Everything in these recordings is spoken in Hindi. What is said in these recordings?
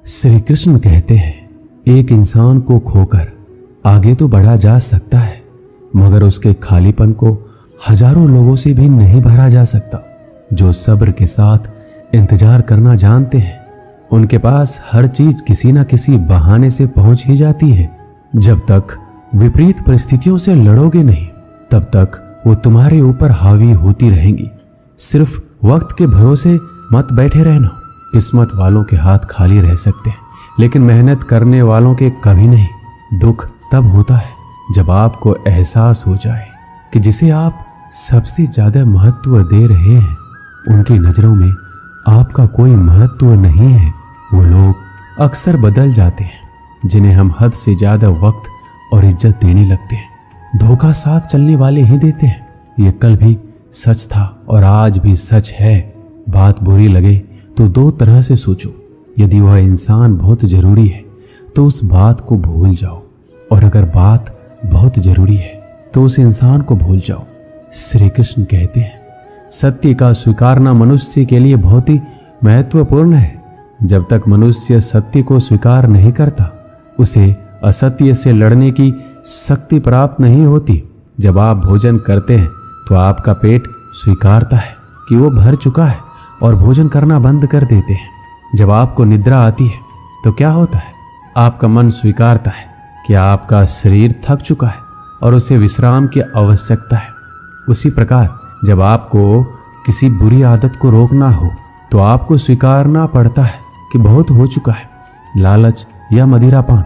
श्री कृष्ण कहते हैं, एक इंसान को खोकर आगे तो बढ़ा जा सकता है, मगर उसके खालीपन को हजारों लोगों से भी नहीं भरा जा सकता। जो सब्र के साथ इंतजार करना जानते हैं, उनके पास हर चीज किसी न किसी बहाने से पहुंच ही जाती है। जब तक विपरीत परिस्थितियों से लड़ोगे नहीं, तब तक वो तुम्हारे ऊपर हावी होती रहेंगी। सिर्फ वक्त के भरोसे मत बैठे रहना। किस्मत वालों के हाथ खाली रह सकते हैं, लेकिन मेहनत करने वालों के कभी नहीं। दुख तब होता है जब आपको एहसास हो जाए कि जिसे आप सबसे ज्यादा महत्व दे रहे हैं, उनकी नजरों में आपका कोई महत्व नहीं है। वो लोग अक्सर बदल जाते हैं, जिन्हें हम हद से ज्यादा वक्त और इज्जत देने लगते हैं। धोखा साथ चलने वाले ही देते हैं। ये कल भी सच था और आज भी सच है। बात बुरी लगे तो दो तरह से सोचो। यदि वह इंसान बहुत जरूरी है तो उस बात को भूल जाओ, और अगर बात बहुत जरूरी है तो उस इंसान को भूल जाओ। श्री कृष्ण कहते हैं, सत्य का स्वीकारना मनुष्य के लिए बहुत ही महत्वपूर्ण है। जब तक मनुष्य सत्य को स्वीकार नहीं करता, उसे असत्य से लड़ने की शक्ति प्राप्त नहीं होती। जब आप भोजन करते हैं तो आपका पेट स्वीकारता है कि वो भर चुका है और भोजन करना बंद कर देते हैं। जब आपको निद्रा आती है तो क्या होता है? आपका मन स्वीकारता है कि आपका शरीर थक चुका है और उसे विश्राम की आवश्यकता है। उसी प्रकार जब आपको किसी बुरी आदत को रोकना हो तो आपको स्वीकारना पड़ता है कि बहुत हो चुका है। लालच या मदिरापान,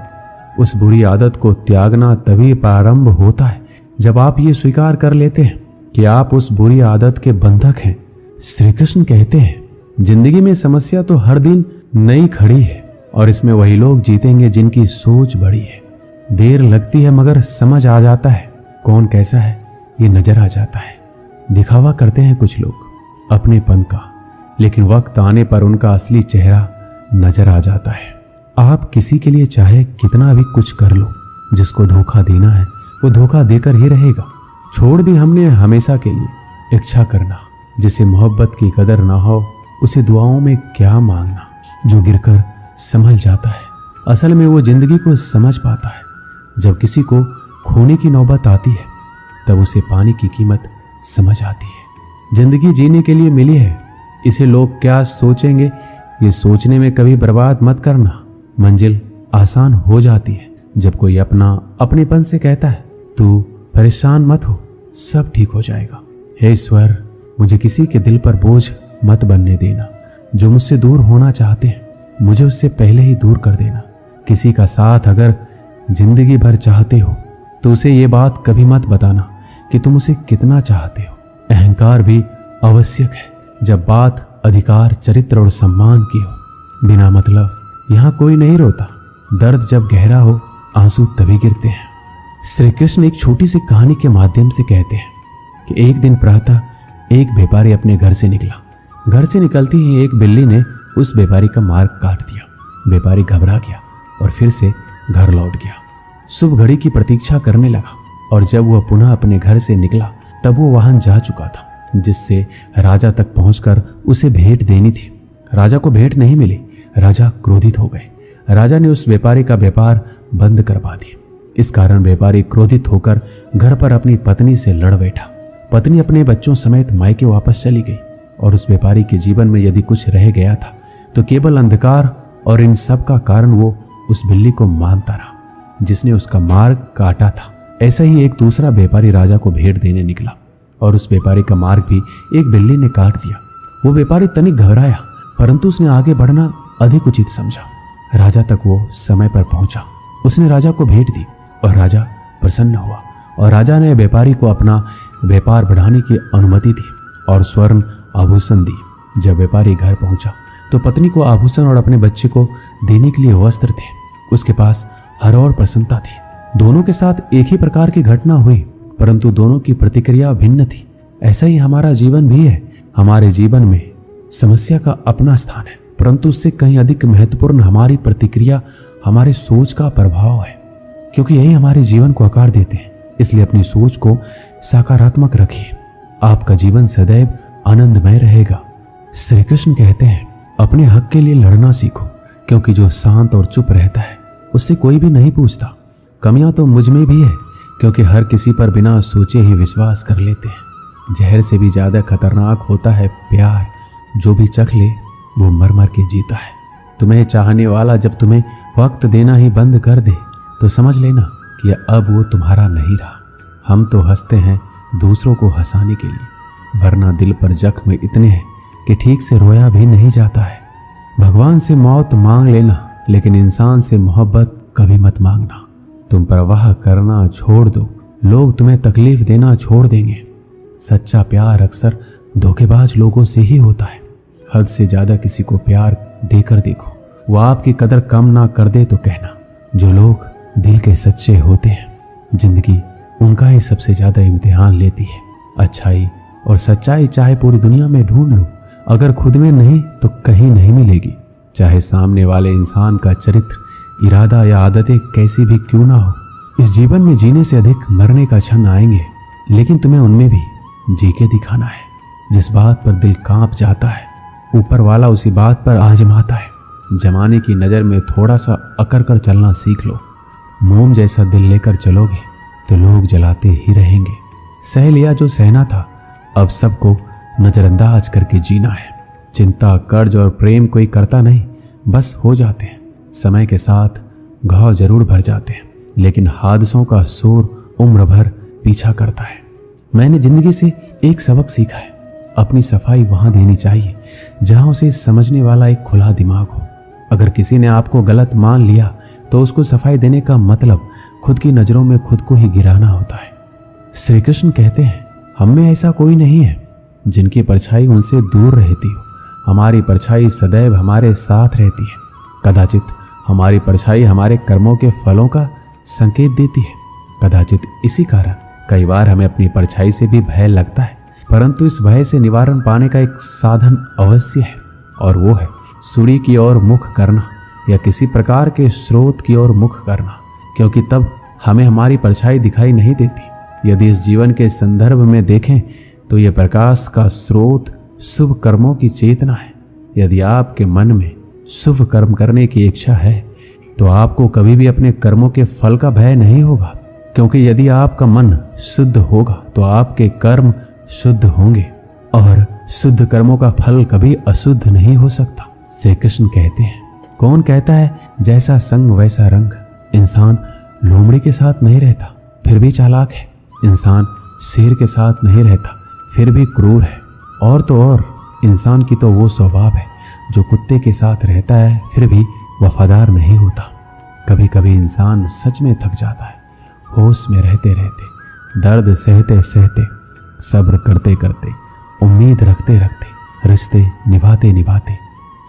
उस बुरी आदत को त्यागना तभी प्रारंभ होता है जब आप ये स्वीकार कर लेते हैं कि आप उस बुरी आदत के बंधक हैं। श्री कृष्ण कहते हैं, जिंदगी में समस्या तो हर दिन नई खड़ी है, और इसमें वही लोग जीतेंगे जिनकी सोच बड़ी है। देर लगती है मगर समझ आ जाता है कौन कैसा है, ये नजर आ जाता है। दिखावा करते हैं कुछ लोग अपनेपन का, लेकिन वक्त आने पर उनका असली चेहरा नजर आ जाता है। आप किसी के लिए चाहे कितना भी कुछ कर लो, जिसको धोखा देना है वो धोखा देकर ही रहेगा। छोड़ दी हमने हमेशा के लिए इच्छा करना। जिसे मोहब्बत की कदर ना हो, उसे दुआओं में क्या मांगना। जो गिरकर संभल जाता है, असल में वो जिंदगी को समझ पाता है। जब किसी को खोने की नौबत आती है, तब उसे पाने की कीमत समझ आती है। जिंदगी जीने के लिए मिली है, इसे लोग क्या सोचेंगे, ये सोचने में कभी बर्बाद मत करना। मंजिल आसान हो जाती है जब कोई अपनेपन से कहता है, तू परेशान मत हो, सब ठीक हो जाएगा। हे ईश्वर, मुझे किसी के दिल पर बोझ मत बनने देना। जो मुझसे दूर होना चाहते हैं, मुझे उससे पहले ही दूर कर देना। किसी का साथ अगर जिंदगी भर चाहते हो तो उसे ये बात कभी मत बताना कि तुम उसे कितना चाहते हो। अहंकार भी आवश्यक है जब बात अधिकार, चरित्र और सम्मान की हो। बिना मतलब यहाँ कोई नहीं रोता। दर्द जब गहरा हो, आंसू तभी गिरते हैं। श्री कृष्ण एक छोटी सी कहानी के माध्यम से कहते हैं कि एक दिन प्रातः एक व्यापारी अपने घर से निकला। घर से निकलते ही एक बिल्ली ने उस व्यापारी का मार्ग काट दिया। व्यापारी घबरा गया और फिर से घर लौट गया। शुभ घड़ी की प्रतीक्षा करने लगा, और जब वह पुनः अपने घर से निकला तब वो वाहन जा चुका था, जिससे राजा तक पहुंचकर उसे भेंट देनी थी। राजा को भेंट नहीं मिली। राजा क्रोधित हो गए। राजा ने उस व्यापारी का व्यापार बंद करवा दिया। इस कारण व्यापारी क्रोधित होकर घर पर अपनी पत्नी से लड़ बैठा। पत्नी अपने बच्चों समेत मायके वापस चली गई, और उस व्यापारी के जीवन में यदि कुछ रह गया था तो केवल अंधकार, और इन सब का कारण वो उस बिल्ली को मानता रहा जिसने उसका मार्ग काटा था। ऐसा ही एक दूसरा व्यापारी राजा को भेंट देने निकला, और उस व्यापारी का मार्ग भी एक बिल्ली ने काट दिया। वो व्यापारी तनिक घबराया, परंतु उसने आगे बढ़ना अधिक उचित समझा। राजा तक वो समय पर पहुंचा। उसने राजा को भेंट दी और राजा प्रसन्न हुआ, और राजा ने व्यापारी को अपना व्यापार बढ़ाने की अनुमति दी और स्वर्ण आभूषण दी। जब व्यापारी घर पहुंचा तो पत्नी को आभूषण और अपने बच्चे को देने के लिए वस्त्र थे। उसके पास हर और प्रसन्नता थी। दोनों के साथ एक ही प्रकार की घटना हुई, परंतु दोनों की प्रतिक्रिया भिन्न थी। ऐसा ही हमारा जीवन भी है। हमारे जीवन में समस्या का अपना स्थान है, परंतु उससे कहीं अधिक महत्वपूर्ण हमारी प्रतिक्रिया, हमारे सोच का प्रभाव है, क्योंकि यही हमारे जीवन को आकार देते हैं। इसलिए अपनी सोच को सकारात्मक रखिए। आपका जीवन सदैव आनंदमय रहेगा। श्री कृष्ण कहते हैं, अपने हक के लिए लड़ना सीखो, क्योंकि जो शांत और चुप रहता है उससे कोई भी नहीं पूछता। कमियां तो मुझ में भी है, क्योंकि हर किसी पर बिना सोचे ही विश्वास कर लेते हैं। जहर से भी ज्यादा खतरनाक होता है प्यार, जो भी चख ले वो मर मर के जीता है। तुम्हें चाहने वाला जब तुम्हें वक्त देना ही बंद कर दे तो समझ लेना कि अब वो तुम्हारा नहीं रहा। हम तो हंसते हैं दूसरों को हंसाने के लिए, वरना दिल पर जख्म इतने हैं कि ठीक से रोया भी नहीं जाता है। भगवान से मौत मांग लेना, लेकिन इंसान से मोहब्बत कभी मत मांगना। तुम परवाह करना छोड़ दो, लोग तुम्हें तकलीफ देना छोड़ देंगे। सच्चा प्यार अक्सर धोखेबाज लोगों से ही होता है। हद से ज्यादा किसी को प्यार देकर देखो, वो आपकी कदर कम ना कर दे तो कहना। जो लोग दिल के सच्चे होते हैं, जिंदगी उनका ही सबसे ज्यादा इम्तिहान लेती है। अच्छाई और सच्चाई चाहे पूरी दुनिया में ढूंढ लो, अगर खुद में नहीं तो कहीं नहीं मिलेगी। चाहे सामने वाले इंसान का चरित्र, इरादा या आदतें कैसी भी क्यों ना हो। इस जीवन में जीने से अधिक मरने का क्षण आएंगे, लेकिन तुम्हें उनमें भी जी के दिखाना है। जिस बात पर दिल कांप जाता है, ऊपर वाला उसी बात पर आजमाता है। जमाने की नज़र में थोड़ा सा अकड़ कर चलना सीख लो। मोम जैसा दिल लेकर चलोगे तो लोग जलाते ही रहेंगे। सह लिया जो सहना था, अब सबको नजरअंदाज करके जीना है। चिंता, कर्ज और प्रेम कोई करता नहीं, बस हो जाते हैं। समय के साथ घाव जरूर भर जाते हैं, लेकिन हादसों का शोर उम्र भर पीछा करता है। मैंने जिंदगी से एक सबक सीखा है, अपनी सफाई वहां देनी चाहिए जहां उसे समझने वाला एक खुला दिमाग हो। अगर किसी ने आपको गलत मान लिया तो उसको सफाई देने का मतलब खुद की नजरों में खुद को ही गिराना होता है। श्री कृष्ण कहते हैं, हम में ऐसा कोई नहीं है जिनकी परछाई उनसे दूर रहती हो। हमारी परछाई सदैव हमारे साथ रहती है। कदाचित हमारी परछाई हमारे कर्मों के फलों का संकेत देती है। कदाचित इसी कारण कई बार हमें अपनी परछाई से भी भय लगता है, परंतु इस भय से निवारण पाने का एक साधन अवश्य है, और वो है सूर्य की ओर मुख करना या किसी प्रकार के स्रोत की ओर मुख करना, क्योंकि तब हमें हमारी परछाई दिखाई नहीं देती। यदि इस जीवन के संदर्भ में देखें तो यह प्रकाश का स्रोत शुभ कर्मों की चेतना है। यदि आपके मन में शुभ कर्म करने की इच्छा है तो आपको कभी भी अपने कर्मों के फल का भय नहीं होगा, क्योंकि यदि आपका मन शुद्ध होगा तो आपके कर्म शुद्ध होंगे, और शुद्ध कर्मों का फल कभी अशुद्ध नहीं हो सकता। श्री कृष्ण कहते हैं, कौन कहता है जैसा संग वैसा रंग। इंसान लोमड़ी के साथ नहीं रहता फिर भी चालाक है। इंसान शेर के साथ नहीं रहता फिर भी क्रूर है। और तो और इंसान की तो वो स्वभाव है जो कुत्ते के साथ रहता है फिर भी वफादार नहीं होता। कभी कभी इंसान सच में थक जाता है, होश में रहते रहते, दर्द सहते सहते, सब्र करते करते, उम्मीद रखते रखते, रिश्ते निभाते निभाते,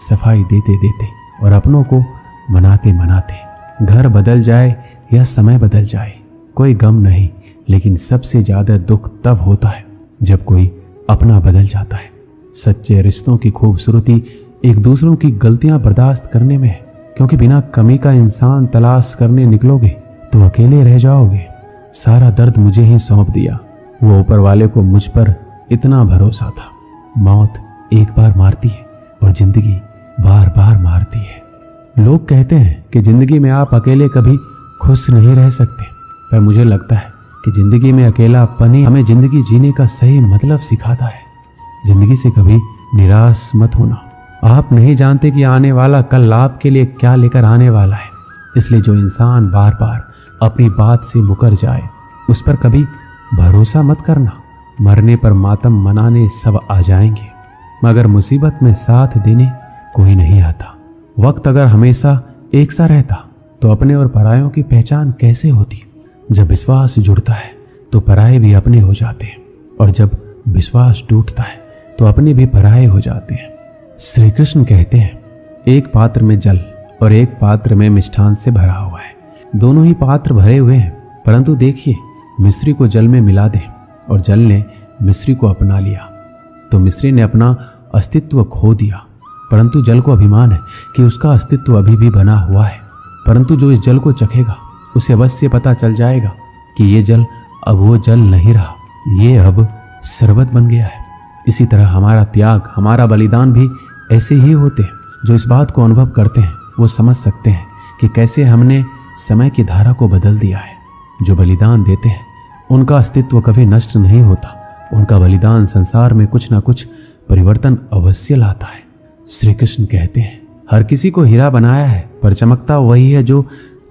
सफाई देते देते और अपनों को मनाते मनाते। घर बदल जाए या समय बदल जाए कोई गम नहीं, लेकिन सबसे ज्यादा दुख तब होता है जब कोई अपना बदल जाता है। सच्चे रिश्तों की खूबसूरती एक दूसरों की गलतियां बर्दाश्त करने में है, क्योंकि बिना कमी का इंसान तलाश करने निकलोगे तो अकेले रह जाओगे। सारा दर्द मुझे ही सौंप दिया, वो ऊपर वाले को मुझ पर इतना भरोसा था। मौत एक बार मारती है और जिंदगी बार बार मारती है। लोग कहते हैं कि जिंदगी में आप अकेले कभी खुश नहीं रह सकते, पर मुझे लगता है कि जिंदगी में अकेलापन ही हमें जिंदगी जीने का सही मतलब सिखाता है। जिंदगी से कभी निराश मत होना। आप नहीं जानते कि आने वाला कल आपके लिए क्या लेकर आने वाला है, इसलिए जो इंसान बार बार अपनी बात से मुकर जाए उस पर कभी भरोसा मत करना। मरने पर मातम मनाने सब आ जाएंगे, मगर मुसीबत में साथ देने कोई नहीं आता। वक्त अगर हमेशा एक सा रहता तो अपने और परायों की पहचान कैसे होती। जब विश्वास जुड़ता है तो पराये भी अपने हो जाते हैं, और जब विश्वास टूटता है तो अपने भी पराये हो जाते हैं। श्री कृष्ण कहते हैं, एक पात्र में जल और एक पात्र में मिष्ठान से भरा हुआ है। दोनों ही पात्र भरे हुए हैं, परंतु देखिए, मिस्री को जल में मिला दे और जल ने मिस्री को अपना लिया तो मिस्री ने अपना अस्तित्व खो दिया। परंतु जल को अभिमान है कि उसका अस्तित्व अभी भी बना हुआ है। परंतु जो इस जल को चखेगा उसे अवश्य पता चल जाएगा कि ये जल अब वो जल नहीं रहा, ये अब शरबत बन गया है। इसी तरह हमारा त्याग, हमारा बलिदान भी ऐसे ही होते हैं। जो इस बात को अनुभव करते हैं वो समझ सकते हैं कि कैसे हमने समय की धारा को बदल दिया है। जो बलिदान देते हैं उनका अस्तित्व कभी नष्ट नहीं होता। उनका बलिदान संसार में कुछ ना कुछ परिवर्तन अवश्य लाता है। श्री कृष्ण कहते हैं, हर किसी को हीरा बनाया है, पर चमकता वही है जो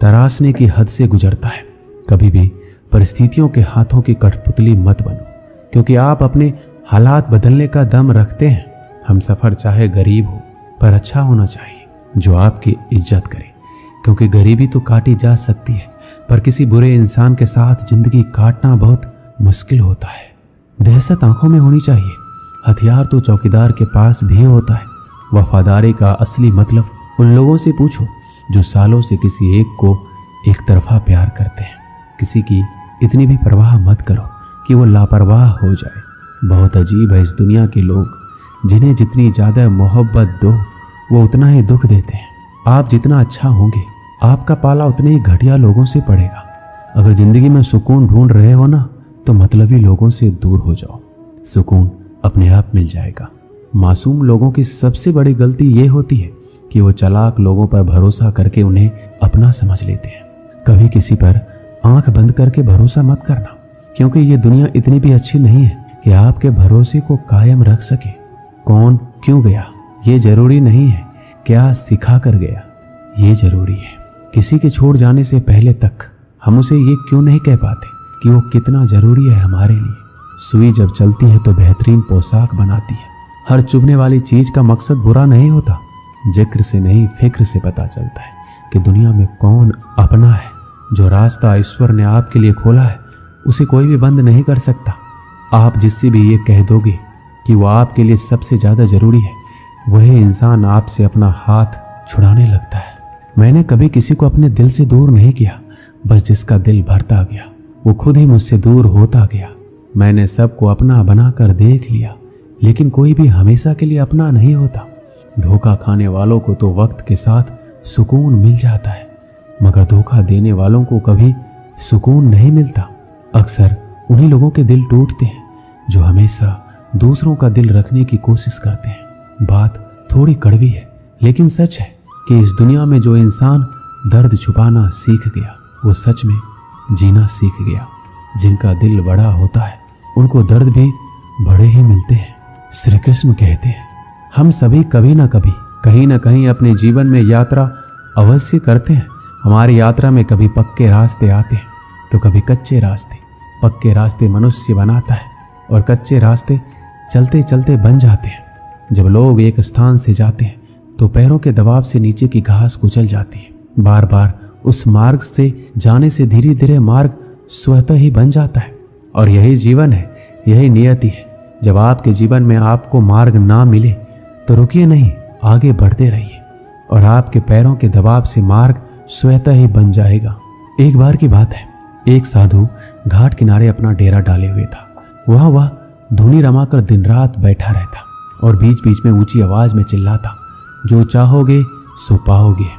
तराशने की हद से गुजरता है। कभी भी परिस्थितियों के हाथों की कठपुतली मत बनो, क्योंकि आप अपने हालात बदलने का दम रखते हैं। हम सफर चाहे गरीब हो पर अच्छा होना चाहिए, जो आपकी इज्जत करे, क्योंकि गरीबी तो काटी जा सकती है, पर किसी बुरे इंसान के साथ जिंदगी काटना बहुत मुश्किल होता है। दहशत आंखों में होनी चाहिए। हथियार तो चौकीदार के पास भी होता है। वफादारी का असली मतलब उन लोगों से पूछो जो सालों से किसी एक को एक तरफा प्यार करते हैं। किसी की इतनी भी परवाह मत करो कि वो लापरवाह हो जाए। बहुत अजीब है इस दुनिया के लोग, जिन्हें जितनी ज़्यादा मोहब्बत दो वो उतना ही दुख देते हैं। आप जितना अच्छा होंगे आपका पाला उतने ही घटिया लोगों से पड़ेगा। अगर जिंदगी में सुकून ढूंढ रहे हो ना, तो मतलबी लोगों से दूर हो जाओ, सुकून अपने आप मिल जाएगा। मासूम लोगों की सबसे बड़ी गलती ये होती है कि वो चालाक लोगों पर भरोसा करके उन्हें अपना समझ लेते हैं। कभी किसी पर आंख बंद करके भरोसा मत करना, क्योंकि ये दुनिया इतनी भी अच्छी नहीं है कि आपके भरोसे को कायम रख सके। कौन क्यों गया ये जरूरी नहीं है, क्या सिखा कर गया ये जरूरी है। किसी के छोड़ जाने से पहले तक हम उसे ये क्यों नहीं कह पाते कि वो कितना जरूरी है हमारे लिए। सुई जब चलती है तो बेहतरीन पोशाक बनाती है। हर चुभने वाली चीज का मकसद बुरा नहीं होता। जिक्र से नहीं फिक्र से पता चलता है कि दुनिया में कौन अपना है। जो रास्ता ईश्वर ने आपके लिए खोला है उसे कोई भी बंद नहीं कर सकता। आप जिससे भी ये कह दोगे कि वो आपके लिए सबसे ज्यादा जरूरी है, वही इंसान आपसे अपना हाथ छुड़ाने लगता है। मैंने कभी किसी को अपने दिल से दूर नहीं किया, बस जिसका दिल भरता गया वो खुद ही मुझसे दूर होता गया। मैंने सबको अपना बनाकर देख लिया, लेकिन कोई भी हमेशा के लिए अपना नहीं होता। धोखा खाने वालों को तो वक्त के साथ सुकून मिल जाता है, मगर धोखा देने वालों को कभी सुकून नहीं मिलता। अक्सर उन्हीं लोगों के दिल टूटते हैं जो हमेशा दूसरों का दिल रखने की कोशिश करते हैं। बात थोड़ी कड़वी है, लेकिन सच है कि इस दुनिया में जो इंसान दर्द छुपाना सीख गया वो सच में जीना सीख गया। जिनका दिल बड़ा होता है उनको दर्द भी बड़े ही मिलते हैं। श्री कृष्ण कहते हैं, हम सभी कभी ना कभी कहीं ना कहीं अपने जीवन में यात्रा अवश्य करते हैं। हमारी यात्रा में कभी पक्के रास्ते आते हैं तो कभी कच्चे रास्ते। पक्के रास्ते मनुष्य बनाता है और कच्चे रास्ते चलते चलते बन जाते हैं। जब लोग एक स्थान से जाते हैं तो पैरों के दबाव से नीचे की घास कुचल जाती है। बार बार उस मार्ग से जाने से धीरे धीरे मार्ग स्वतः ही बन जाता है। और यही जीवन है, यही नियति है। जब आपके जीवन में आपको मार्ग ना मिले तो रुकिए नहीं, आगे बढ़ते रहिए और आपके पैरों के दबाव से मार्ग स्वतः ही बन जाएगा। एक बार की बात है, एक साधु घाट किनारे अपना डेरा डाले हुए था। वह धुनी रमाकर दिन रात बैठा रहता और बीच बीच में ऊंची आवाज में चिल्लाता, जो चाहोगे सो पाओगे।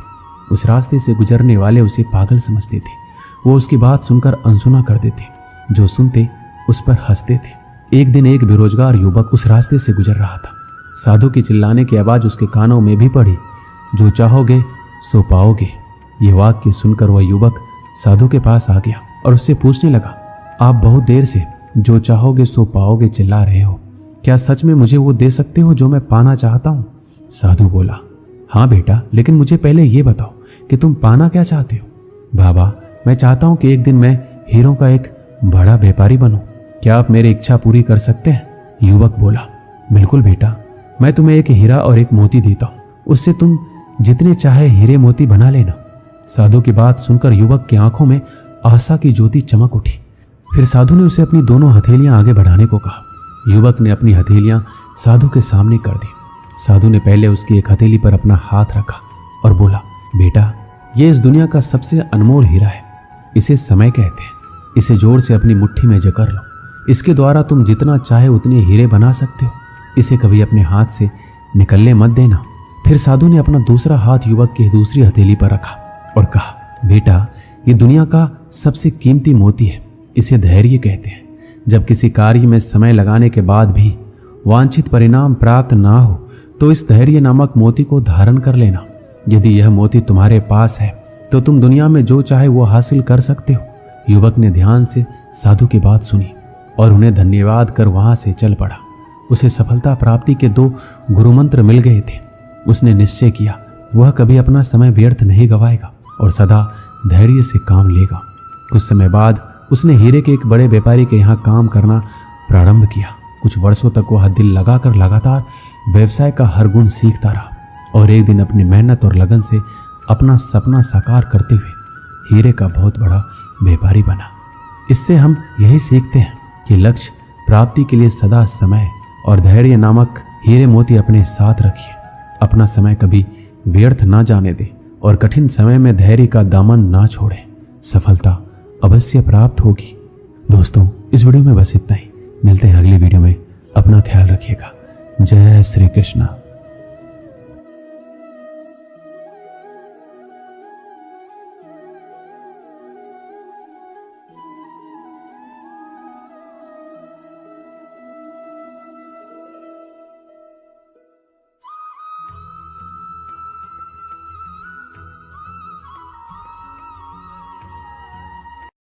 उस रास्ते से गुजरने वाले उसे पागल समझते थे। वो उसकी बात सुनकर अनसुना कर देते, जो सुनते उस पर हंसते थे। एक दिन एक बेरोजगार युवक उस रास्ते से गुजर रहा था। साधु की चिल्लाने की आवाज उसके कानों में भी पड़ी, जो चाहोगे सो पाओगे। ये वाक्य सुनकर वह युवक साधु के पास आ गया और उससे पूछने लगा, आप बहुत देर से जो चाहोगे सो पाओगे चिल्ला रहे हो, क्या सच में मुझे वो दे सकते हो जो मैं पाना चाहता हूँ? साधु बोला, हाँ बेटा, लेकिन मुझे पहले ये बताओ कि तुम पाना क्या चाहते हो? बाबा, मैं चाहता हूँ कि एक दिन मैं हीरों का एक बड़ा व्यापारी बनूं। क्या आप मेरी इच्छा पूरी कर सकते हैं? युवक बोला, बिल्कुल बेटा, मैं तुम्हें एक हीरा और एक मोती देता हूँ, उससे तुम जितने चाहे हीरे मोती बना लेना। साधु की बात सुनकर युवक की आंखों में आशा की ज्योति चमक उठी। फिर साधु ने उसे अपनी दोनों हथेलियां आगे बढ़ाने को कहा। युवक ने अपनी हथेलियां साधु के सामने कर दी। साधु ने पहले उसकी एक हथेली पर अपना हाथ रखा और बोला, बेटा, ये इस दुनिया का सबसे अनमोल हीरा है। इसे समय कहते हैं। इसे जोर से अपनी मुट्ठी में जकड़ लो। इसके द्वारा तुम जितना चाहे उतने हीरे बना सकते हो। इसे कभी अपने हाथ से निकलने मत देना। फिर साधु ने अपना दूसरा हाथ युवक की दूसरी हथेली पर रखा और कहा, बेटा, ये दुनिया का सबसे कीमती मोती है। इसे धैर्य कहते हैं। जब किसी कार्य में समय लगाने के बाद भी वांछित परिणाम प्राप्त ना हो तो इस धैर्य नामक मोती को धारण कर लेना। यदि यह मोती तुम्हारे पास है तो तुम दुनिया में जो चाहे वो हासिल कर सकते हो। युवक ने ध्यान से साधु की बात सुनी और उन्हें धन्यवाद कर वहां से चल पड़ा। उसे सफलता प्राप्ति के 2 गुरुमंत्र मिल गए थे। उसने निश्चय किया वह कभी अपना समय व्यर्थ नहीं गवाएगा और सदा धैर्य से काम लेगा। कुछ समय बाद उसने हीरे के एक बड़े व्यापारी के यहाँ काम करना प्रारंभ किया। कुछ वर्षों तक वह दिल लगाकर लगातार व्यवसाय का हर गुण सीखता रहा और एक दिन अपनी मेहनत और लगन से अपना सपना साकार करते हुए हीरे का बहुत बड़ा व्यापारी बना। इससे हम यही सीखते हैं कि लक्ष्य प्राप्ति के लिए सदा समय और धैर्य नामक हीरे मोती अपने साथ रखिए। अपना समय कभी व्यर्थ ना जाने दें और कठिन समय में धैर्य का दामन ना छोड़ें। सफलता अवश्य प्राप्त होगी। दोस्तों, इस वीडियो में बस इतना ही। मिलते हैं अगली वीडियो में। अपना ख्याल रखिएगा। जय श्री कृष्ण।